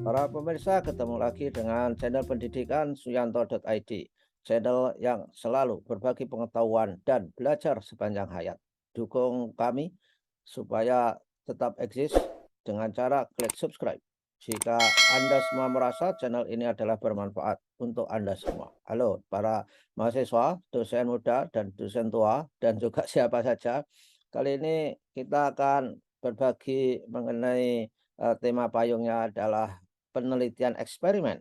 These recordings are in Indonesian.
Para pemirsa, ketemu lagi dengan channel pendidikan suyanto.id, channel yang selalu berbagi pengetahuan dan belajar sepanjang hayat. Dukung kami supaya tetap eksis dengan cara klik subscribe. Jika Anda semua merasa channel ini adalah bermanfaat untuk Anda semua. Halo para mahasiswa, dosen muda dan dosen tua, dan juga siapa saja. Kali ini kita akan berbagi mengenai tema payungnya adalah penelitian eksperimen.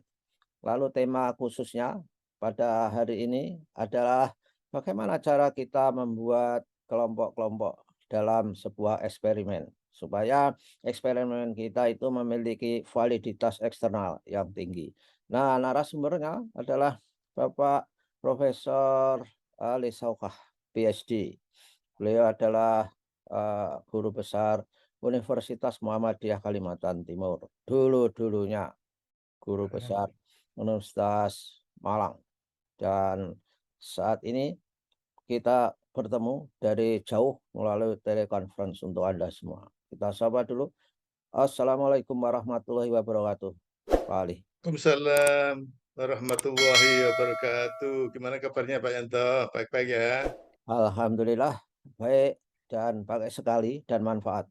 Lalu tema khususnya pada hari ini adalah bagaimana cara kita membuat kelompok-kelompok dalam sebuah eksperimen supaya eksperimen kita itu memiliki validitas eksternal yang tinggi. Nah, narasumbernya adalah Bapak Profesor Ali Saukah, PhD. Beliau adalah guru besar Universitas Muhammadiyah Kalimantan Timur. Dulu-dulunya guru besar Universitas Malang, dan saat ini kita bertemu dari jauh melalui telekonferensi untuk Anda semua. Kita sapa dulu. Assalamualaikum warahmatullahi wabarakatuh, Pak Ali. Waalaikumsalam warahmatullahi wabarakatuh. Gimana kabarnya Pak Yanto? Baik-baik ya? Alhamdulillah baik dan baik sekali dan manfaat.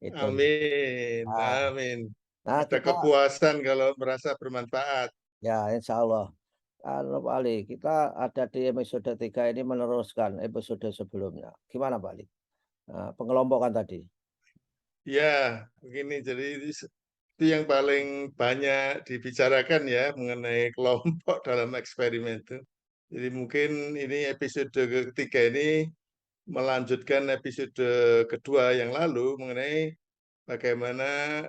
Itu. Amin, Nah, amin. nah Ada kita kepuasan kalau merasa bermanfaat. ya insya Allah. Pak Ali, kita ada di episode 3 ini meneruskan episode sebelumnya. Gimana Pak Ali? Pengelompokan tadi. Ya, begini. Jadi itu yang paling banyak dibicarakan ya mengenai kelompok dalam eksperimen itu. Jadi mungkin ini episode ketiga ini melanjutkan episode kedua yang lalu mengenai bagaimana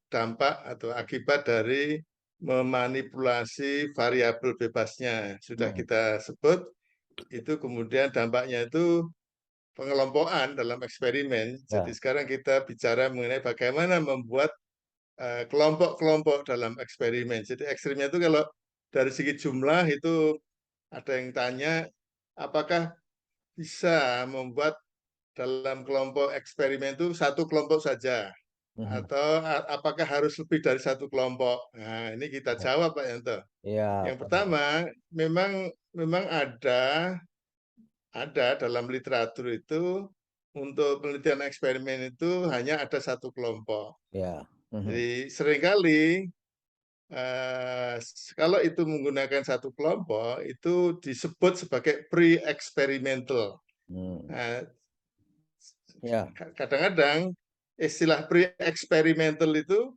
dampak atau akibat dari memanipulasi variabel bebasnya. Sudah Mhm, kita sebut, itu kemudian dampaknya itu pengelompokan dalam eksperimen. Jadi ya, sekarang kita bicara mengenai bagaimana membuat kelompok-kelompok dalam eksperimen. Jadi ekstrimnya itu kalau dari segi jumlah itu ada yang tanya, apakah bisa membuat dalam kelompok eksperimen itu satu kelompok saja, mhm, atau apakah harus lebih dari satu kelompok? Nah, ini kita ya, jawab Pak Yanto. iya, Yang benar. pertama, memang memang ada dalam literatur itu untuk penelitian eksperimen itu hanya ada satu kelompok. Ya, mhm, Jadi seringkali kalau itu menggunakan satu kelompok itu disebut sebagai pre-experimental. mmm, Nah, ya, kadang-kadang istilah pre-eksperimental itu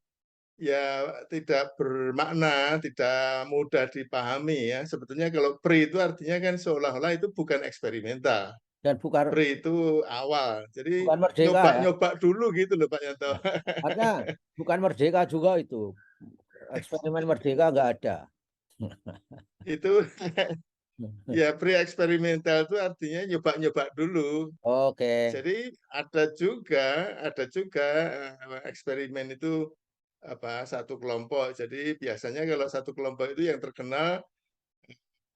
ya tidak bermakna, tidak mudah dipahami ya. Sebetulnya kalau pre itu artinya kan seolah-olah itu bukan eksperimental. dan bukan Pre itu awal. Jadi bukan merdeka ya? nyoba-nyoba dulu gitu loh Pak Yanto. Ya, artinya bukan merdeka juga itu, eksperimen merdeka nggak ada. Itu ya pre-eksperimental itu artinya nyoba-nyoba dulu. Oke, Jadi ada juga eksperimen itu satu kelompok. Jadi biasanya kalau satu kelompok itu yang terkenal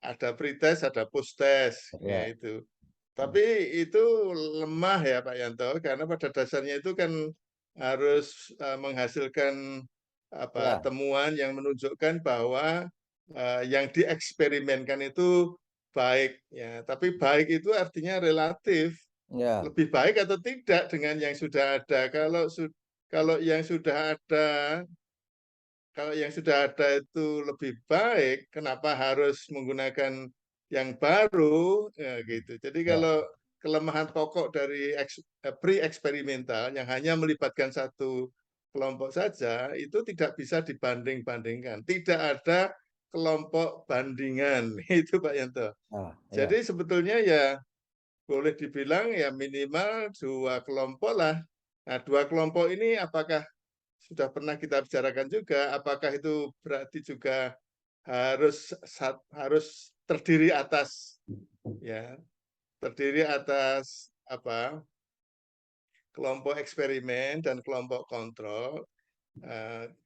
ada pretest, ada post-test, ya, ya itu. mhm, Tapi itu lemah ya Pak Yanto, karena pada dasarnya itu kan harus menghasilkan ya, temuan yang menunjukkan bahwa yang dieksperimenkan itu baik ya. Tapi baik itu artinya relatif, ya, lebih baik atau tidak dengan yang sudah ada. Kalau yang sudah ada kalau yang sudah ada itu lebih baik, kenapa harus menggunakan yang baru? Ya, gitu. Jadi ya, kalau kelemahan pokok dari pre-eksperimental yang hanya melibatkan satu kelompok saja, itu tidak bisa dibanding-bandingkan. Tidak ada kelompok bandingan, itu Pak Yanto. ah, iya, Jadi sebetulnya ya boleh dibilang ya minimal dua kelompok lah. Nah, dua kelompok ini apakah sudah pernah kita bicarakan juga, apakah itu berarti juga harus terdiri atas ya, terdiri atas kelompok eksperimen dan kelompok kontrol.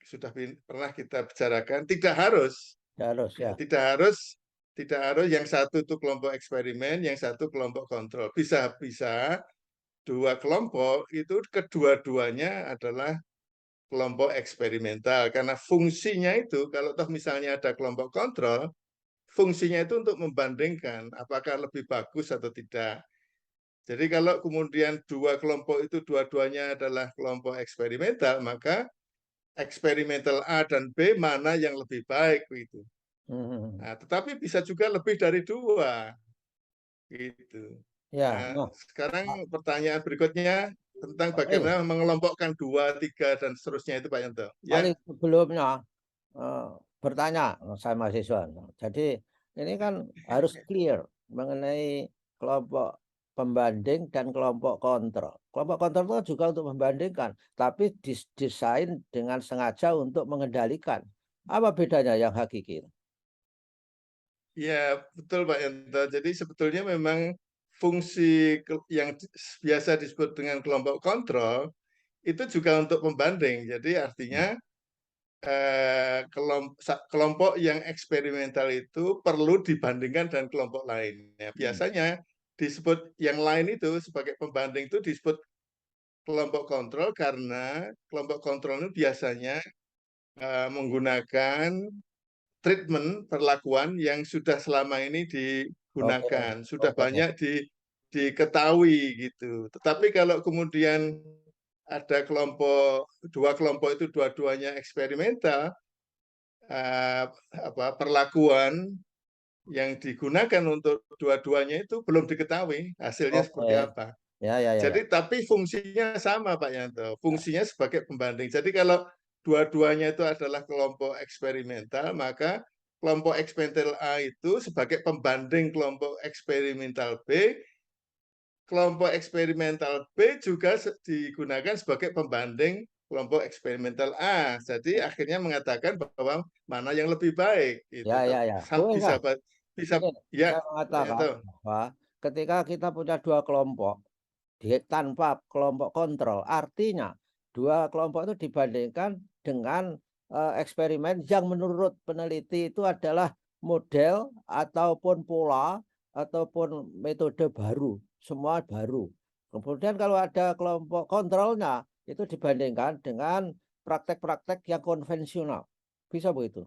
Sudah pernah kita bicarakan, tidak harus harus ya, ya, tidak harus yang satu itu kelompok eksperimen, yang satu kelompok kontrol. Bisa-bisa dua kelompok itu kedua-duanya adalah kelompok eksperimental. Karena fungsinya itu, kalau toh misalnya ada kelompok kontrol, fungsinya itu untuk membandingkan apakah lebih bagus atau tidak. Jadi kalau kemudian dua kelompok itu dua-duanya adalah kelompok eksperimental, maka eksperimental A dan B mana yang lebih baik gitu. Mhm. Nah, tetapi bisa juga lebih dari dua, gitu. Ya, Nah, nah, sekarang pertanyaan berikutnya tentang ini bagaimana mengelompokkan 2, 3, dan seterusnya itu Pak Yanto. Ya, paling sebelumnya eh, bertanya saya mahasiswa. Jadi ini kan harus clear mengenai kelompok pembanding dan kelompok kontrol. Kelompok kontrol itu juga untuk membandingkan, tapi didesain dengan sengaja untuk mengendalikan. Apa bedanya yang hakiki? ya betul Pak Yanto. Jadi sebetulnya memang fungsi yang biasa disebut dengan kelompok kontrol itu juga untuk pembanding. Jadi Hmm. artinya kelompok yang eksperimental itu perlu dibandingkan dengan kelompok lain. Ya, Hmm. biasanya disebut yang lain itu sebagai pembanding itu disebut kelompok kontrol karena kelompok kontrol itu biasanya menggunakan treatment perlakuan yang sudah selama ini Oke, digunakan, sudah oke. banyak diketahui gitu. Tetapi kalau kemudian ada dua kelompok itu dua-duanya eksperimental, perlakuan yang digunakan untuk dua-duanya itu belum diketahui hasilnya seperti Oke. apa. Ya, ya, ya, ya. Jadi tapi fungsinya sama Pak Yanto, fungsinya sebagai pembanding. Jadi kalau dua-duanya itu adalah kelompok eksperimental, maka kelompok eksperimental A itu sebagai pembanding kelompok eksperimental B, kelompok eksperimental B juga digunakan sebagai pembanding kelompok eksperimental A. Jadi akhirnya mengatakan bahwa mana yang lebih baik Ya, itu. ya, ya. Bisa Bolehkah bisa ini ya saya Pak mengatakan Yanto. bahwa ketika kita punya dua kelompok tanpa kelompok kontrol, artinya dua kelompok itu dibandingkan dengan eksperimen yang menurut peneliti itu adalah model ataupun pola ataupun metode baru, semua baru. Kemudian kalau ada kelompok kontrolnya itu dibandingkan dengan praktek-praktek yang konvensional. Bisa begitu?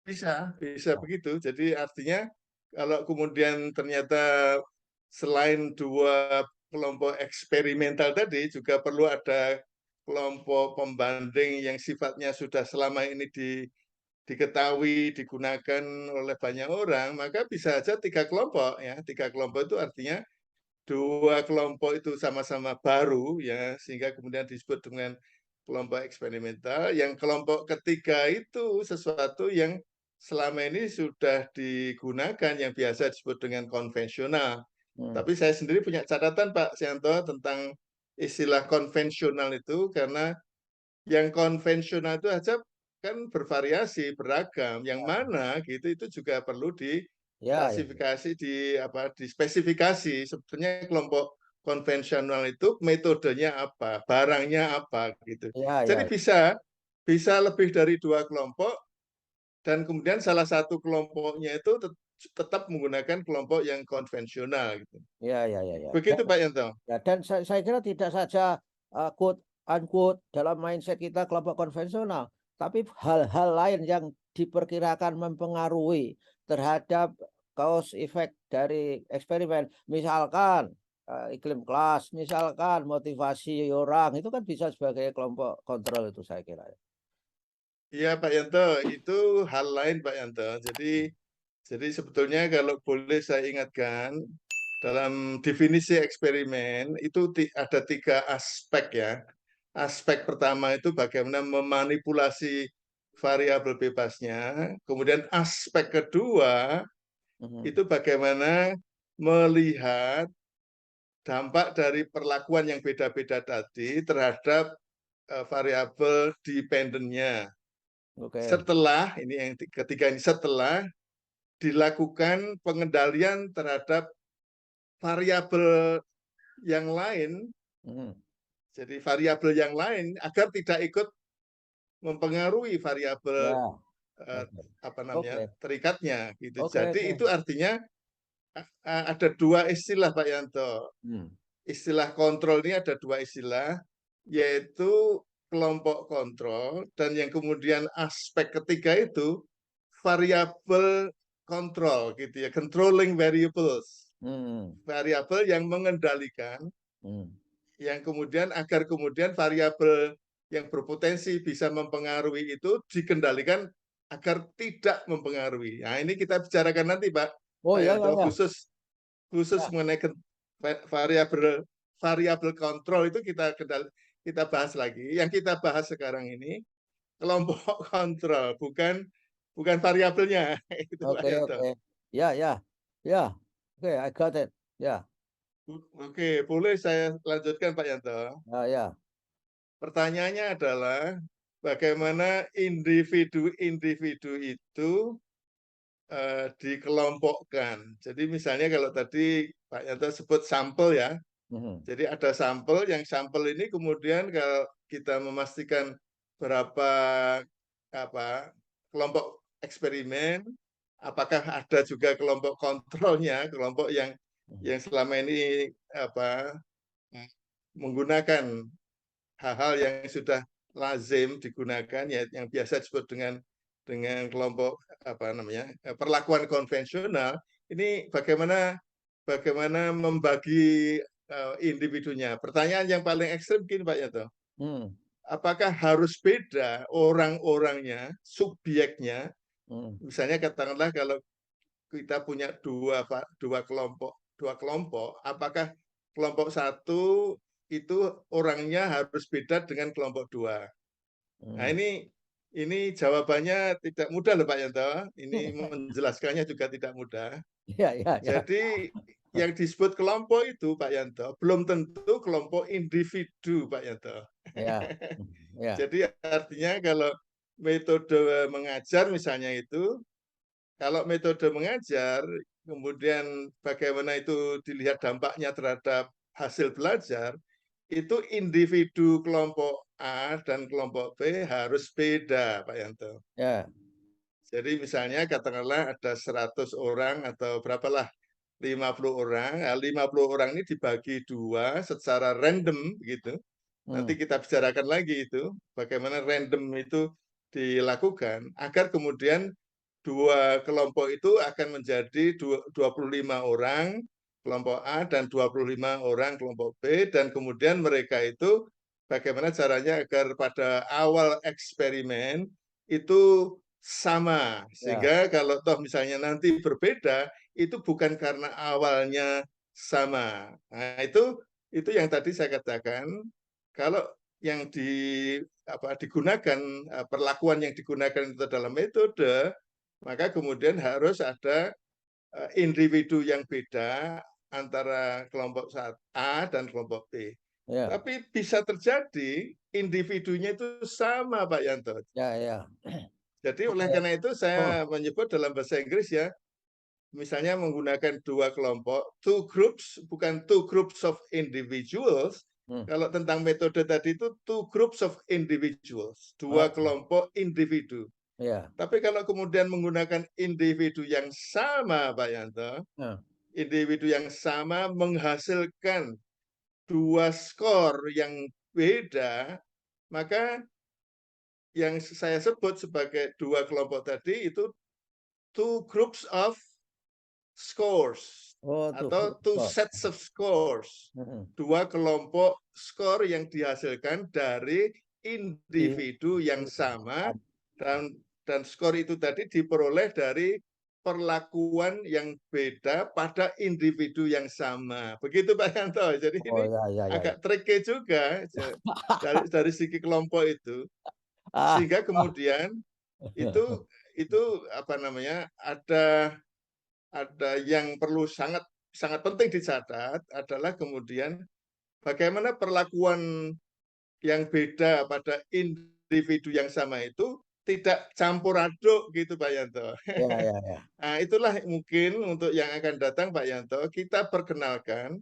Bisa begitu. Jadi artinya kalau kemudian ternyata selain dua kelompok eksperimental tadi juga perlu ada kelompok pembanding yang sifatnya sudah selama ini diketahui digunakan oleh banyak orang, maka bisa saja tiga kelompok ya. Tiga kelompok itu artinya dua kelompok itu sama-sama baru ya, sehingga kemudian disebut dengan kelompok eksperimental. Yang kelompok ketiga itu sesuatu yang selama ini sudah digunakan yang biasa disebut dengan konvensional. Hmm. Tapi saya sendiri punya catatan Pak Sianto tentang istilah konvensional itu karena yang konvensional itu aja kan bervariasi, beragam. Yang mana gitu itu juga perlu Ya, ya, diklasifikasi, dispesifikasi. Sebetulnya kelompok konvensional itu metodenya apa, barangnya apa gitu. ya, Jadi ya, bisa bisa lebih dari dua kelompok dan kemudian salah satu kelompoknya itu tetap menggunakan kelompok yang konvensional gitu. ya, ya, ya, ya. Begitu Pak Yanto. Ya, dan saya kira tidak saja quote unquote dalam mindset kita kelompok konvensional, tapi hal-hal lain yang diperkirakan mempengaruhi terhadap cause effect dari eksperimen. Misalkan iklim kelas, misalkan motivasi orang, itu kan bisa sebagai kelompok kontrol itu saya kira. Iya Pak Yanto, itu hal lain Pak Yanto. Jadi sebetulnya kalau boleh saya ingatkan, dalam definisi eksperimen itu ada tiga aspek ya. Aspek pertama itu bagaimana memanipulasi variabel bebasnya. Kemudian aspek kedua Mhm. itu bagaimana melihat dampak dari perlakuan yang beda-beda tadi terhadap variabel dependennya. Oke. Setelah, ini yang ketiga ini, setelah dilakukan pengendalian terhadap variabel yang lain, Mhm. jadi variabel yang lain agar tidak ikut mempengaruhi variabel Ya, eh, oke. apa namanya Oke. terikatnya gitu. Oke, Jadi oke. itu artinya ada dua istilah Pak Yanto. Hmm. Istilah kontrol ini ada dua istilah, yaitu kelompok kontrol, dan yang kemudian aspek ketiga itu variabel kontrol gitu ya, controlling variables, Hmm. variabel yang mengendalikan, Hmm. yang kemudian agar kemudian variabel yang berpotensi bisa mempengaruhi itu dikendalikan agar tidak mempengaruhi. Nah, ini kita bicarakan nanti, Pak Oh ya, ya, Yanto, ya. khusus khusus Ya. mengenai variabel variabel kontrol itu kita bahas lagi. Yang kita bahas sekarang ini kelompok kontrol, bukan bukan variabelnya. Itu Pak Oke, Yanto. oke. Ya, ya. Ya. Oke, I got it. Ya. Oke, boleh saya lanjutkan Pak Yanto? Ya, ya. Pertanyaannya adalah bagaimana individu-individu itu dikelompokkan. Jadi misalnya kalau tadi Pak Yanto sebut sampel ya. Mhm. Jadi ada sampel, yang sampel ini kemudian kalau kita memastikan berapa kelompok eksperimen, apakah ada juga kelompok kontrolnya, kelompok Mhm. yang selama ini menggunakan hal-hal yang sudah lazim digunakan, ya yang biasa disebut dengan kelompok perlakuan konvensional. Ini bagaimana membagi individunya. Pertanyaan yang paling ekstrim gini Pak Yanto, Hmm. apakah harus beda orang-orangnya, subjeknya? Hmm. Misalnya katakanlah kalau kita punya dua kelompok, apakah kelompok satu itu orangnya harus beda dengan kelompok dua? Nah, Hmm. ini jawabannya tidak mudah loh Pak Yanto. Ini menjelaskannya juga tidak mudah. Ya, ya, ya. Jadi yang disebut kelompok itu Pak Yanto belum tentu kelompok individu Pak Yanto. Ya. Ya. Jadi artinya kalau metode mengajar misalnya itu, kalau metode mengajar kemudian bagaimana itu dilihat dampaknya terhadap hasil belajar, itu individu kelompok A dan kelompok B harus beda Pak Yanto. Ya. Jadi misalnya katakanlah ada 100 orang atau berapalah 50 orang. Nah, 50 orang ini dibagi dua secara random gitu. Hmm. Nanti kita bicarakan lagi itu bagaimana random itu dilakukan agar kemudian dua kelompok itu akan menjadi 25 orang kelompok A dan 25 orang kelompok B, dan kemudian mereka itu bagaimana caranya agar pada awal eksperimen itu sama, Ya. sehingga kalau toh misalnya nanti berbeda itu bukan karena awalnya sama. Nah, itu yang tadi saya katakan, kalau yang digunakan perlakuan yang digunakan itu dalam metode, maka kemudian harus ada individu yang beda antara kelompok A dan kelompok B. Ya. Tapi bisa terjadi individunya itu sama, Pak Yanto. Ya, ya. Jadi oleh Oke. karena itu Oh. saya menyebut dalam bahasa Inggris ya, misalnya menggunakan dua kelompok, two groups, bukan two groups of individuals. Hmm. Kalau tentang metode tadi itu two groups of individuals, dua Oke. kelompok individu. Ya. Tapi kalau kemudian menggunakan individu yang sama, Pak Yanto, Nah. individu yang sama menghasilkan dua skor yang beda, maka yang saya sebut sebagai dua kelompok tadi itu two groups of scores Oh, tuh. atau two sets of scores. Hmm. Dua kelompok skor yang dihasilkan dari individu yang sama, dan skor itu tadi diperoleh dari perlakuan yang beda pada individu yang sama. Begitu Pak Yanto. Jadi Oh, ini ya, ya, ya, ya. agak tricky juga dari segi kelompok itu, Ah. sehingga Oh. kemudian itu ada yang perlu sangat sangat penting dicatat adalah kemudian bagaimana perlakuan yang beda pada individu yang sama itu tidak campur aduk gitu Pak Yanto. Ya, ya, ya. Nah, itulah mungkin untuk yang akan datang Pak Yanto, kita perkenalkan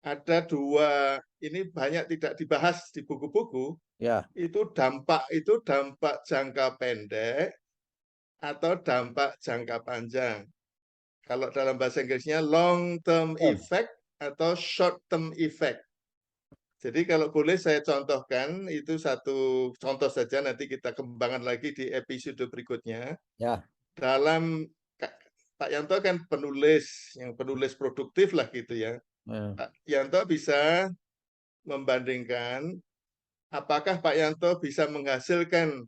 ada dua, ini banyak tidak dibahas di buku-buku, Ya. itu dampak jangka pendek atau dampak jangka panjang. Kalau dalam bahasa Inggrisnya long term Term. effect atau short term effect. Jadi kalau boleh saya contohkan, itu satu contoh saja, nanti kita kembangkan lagi di episode berikutnya. Ya. Dalam Pak Yanto kan penulis, yang penulis produktif lah gitu ya. Hmm. Pak Yanto bisa membandingkan apakah Pak Yanto bisa menghasilkan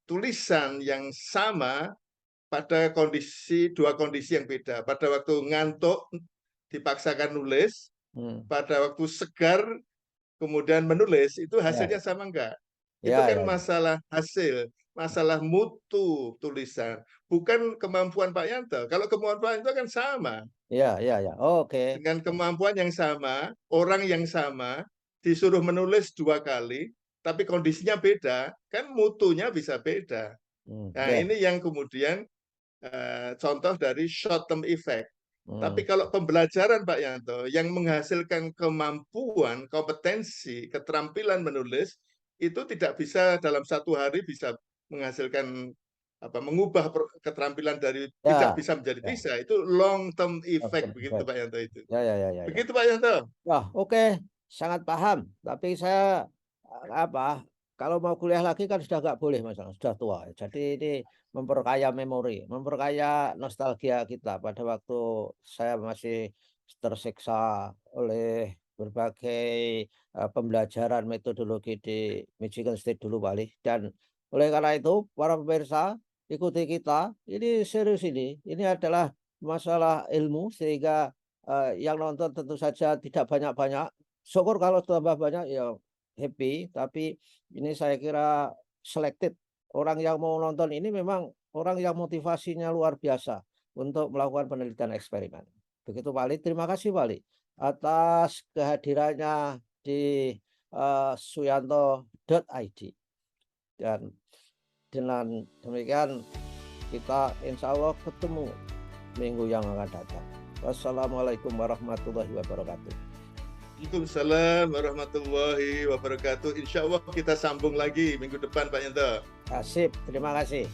tulisan yang sama pada dua kondisi yang beda. Pada waktu ngantuk dipaksakan nulis, Hmm. pada waktu segar kemudian menulis, itu Ya, hasilnya sama enggak? Itu ya, kan ya, masalah hasil, masalah mutu tulisan, bukan kemampuan Pak Yanto. Kalau kemampuan Pak Yanto kan sama, ya, ya, ya. Oke. dengan kemampuan yang sama, orang yang sama disuruh menulis 2 kali, tapi kondisinya beda, kan mutunya bisa beda. Hmm. Nah, Ya. ini yang kemudian contoh dari short term effect. Hmm. Tapi kalau pembelajaran Pak Yanto yang menghasilkan kemampuan, kompetensi, keterampilan menulis, itu tidak bisa dalam 1 hari bisa menghasilkan mengubah keterampilan dari tidak Ya, bisa menjadi ya. bisa. Itu long term Oke, effect begitu baik. Pak Yanto itu. Ya, ya, ya, ya, ya. Begitu Pak Yanto. Wah, oke, sangat paham. Tapi saya kalau mau kuliah lagi kan sudah nggak boleh, Mas, sudah tua. Jadi ini memperkaya memori, memperkaya nostalgia kita pada waktu saya masih tersiksa oleh berbagai pembelajaran metodologi di Michigan State dulu, Bali. Dan oleh karena itu, para pemirsa, ikuti kita. Ini serius ini. Ini adalah masalah ilmu sehingga yang nonton tentu saja tidak banyak-banyak. Syukur kalau tambah banyak ya happy, tapi ini saya kira selected. Orang yang mau nonton ini memang orang yang motivasinya luar biasa untuk melakukan penelitian eksperimen. Begitu Pak Ali, terima kasih Pak Ali atas kehadirannya di suyanto.id. Dan dengan demikian kita insya Allah ketemu minggu yang akan datang. Wassalamualaikum warahmatullahi wabarakatuh. Waalaikumsalam warahmatullahi wabarakatuh. Insya Allah kita sambung lagi minggu depan Pak Yanto. Asip, terima kasih.